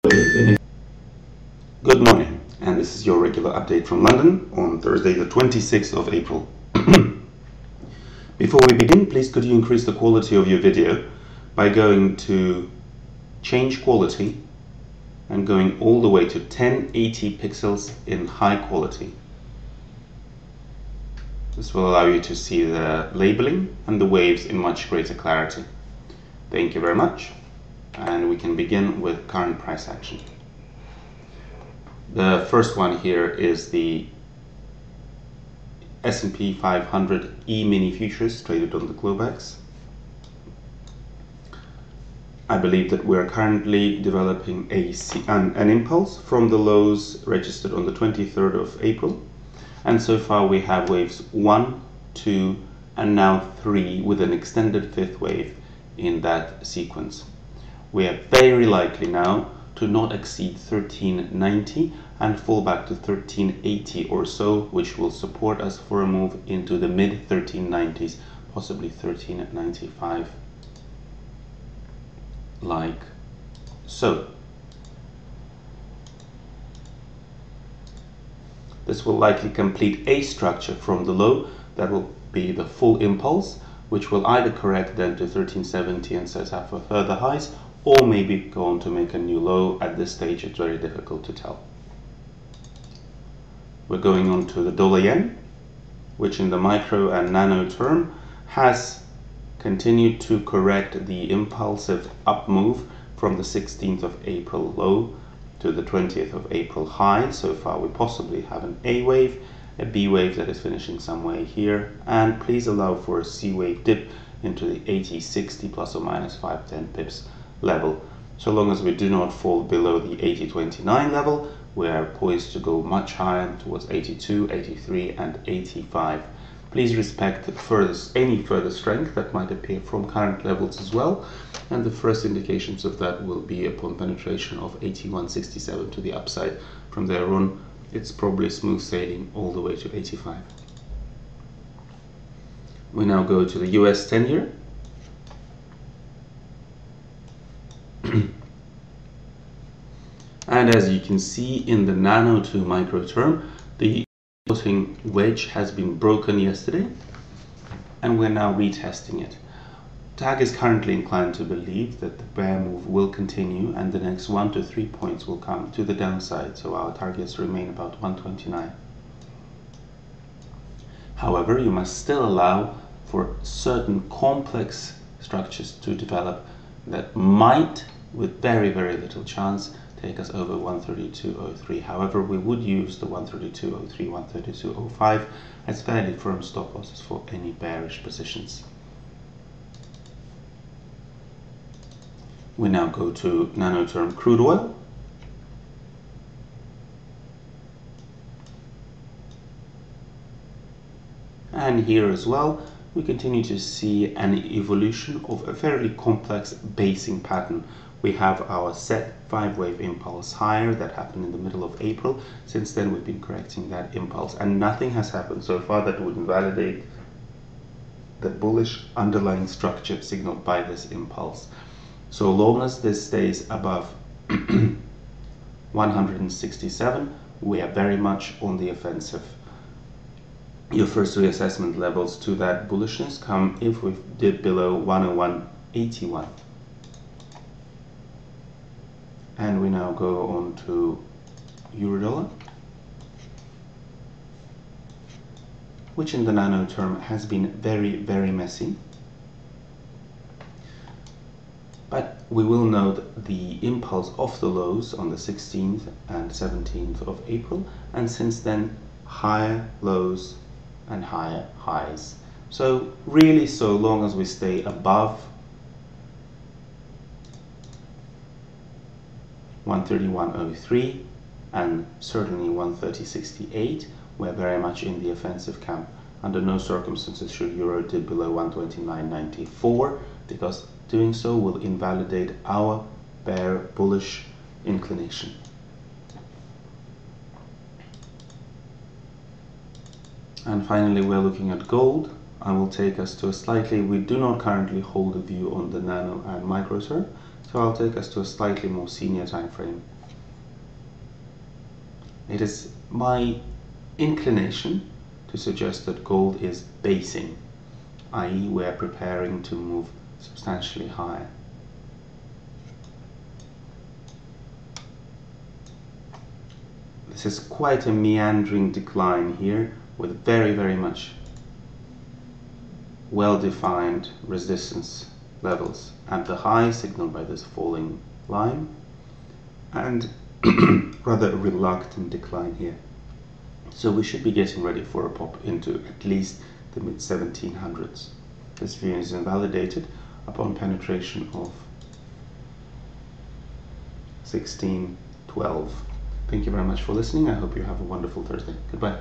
Good morning, and this is your regular update from London on Thursday the 26th of April. Before we begin, please could you increase the quality of your video by going to change quality and going all the way to 1080 pixels in high quality. This will allow you to see the labeling and the waves in much greater clarity. Thank you very much, and we can begin with current price action. The first one here is the S&P 500 E-mini futures traded on the Globex. I believe that we are currently developing an impulse from the lows registered on the 23rd of April. And so far we have waves 1, 2, and now 3 with an extended fifth wave in that sequence. We are very likely now to not exceed 1390 and fall back to 1380 or so, which will support us for a move into the mid 1390s, possibly 1395, like so. This will likely complete a structure from the low that will be the full impulse, which will either correct then to 1370 and set up for further highs, or maybe go on to make a new low. At this stage it's very difficult to tell. We're going on to the dollar yen, which in the micro and nano term has continued to correct the impulsive up move from the 16th of April low to the 20th of April high. So far we possibly have an A wave, a B wave that is finishing some way here, and please allow for a C wave dip into the 80-60 plus or minus 5-10 pips level. So long as we do not fall below the 80-29 level, we are poised to go much higher towards 82, 83 and 85. Please respect any further strength that might appear from current levels as well, and the first indications of that will be upon penetration of 81.67 to the upside. From there on, it's probably smooth sailing all the way to 85. We now go to the US 10-year. And as you can see in the nano to micro term, the floating wedge has been broken yesterday, and we're now retesting it. TAG is currently inclined to believe that the bear move will continue and the next 1 to 3 points will come to the downside, so our targets remain about 129. However, you must still allow for certain complex structures to develop that might, with very, very little chance, take us over 132.03. However, we would use the 132.03, 132.05 as fairly firm stop losses for any bearish positions. We now go to nanoterm crude oil. And here as well, we continue to see an evolution of a fairly complex basing pattern. We have our set 5-wave impulse higher that happened in the middle of April. Since then we've been correcting that impulse, and nothing has happened so far that would invalidate the bullish underlying structure signaled by this impulse. So long as this stays above 167, we are very much on the offensive. Your first reassessment levels to that bullishness come if we dip below 101.81. And we now go on to Eurodollar, which in the nano term has been very, very messy. But we will note the impulse off the lows on the 16th and 17th of April, and since then higher lows and higher highs. So really, so long as we stay above 131.03 and certainly 130.68, we're very much in the offensive camp. Under no circumstances should euro dip below 129.94, because doing so will invalidate our bear bullish inclination. And finally, we're looking at gold. I will take us to a slightly, we do not currently hold a view on the nano and micro term, so I'll take us to a slightly more senior time frame It is my inclination to suggest that gold is basing, i.e. we're preparing to move substantially higher. This is quite a meandering decline here with very much well-defined resistance levels at the high signaled by this falling line, and rather reluctant decline here. So we should be getting ready for a pop into at least the mid 1700s. This view is invalidated upon penetration of 1612. Thank you very much for listening. I hope you have a wonderful Thursday. Goodbye.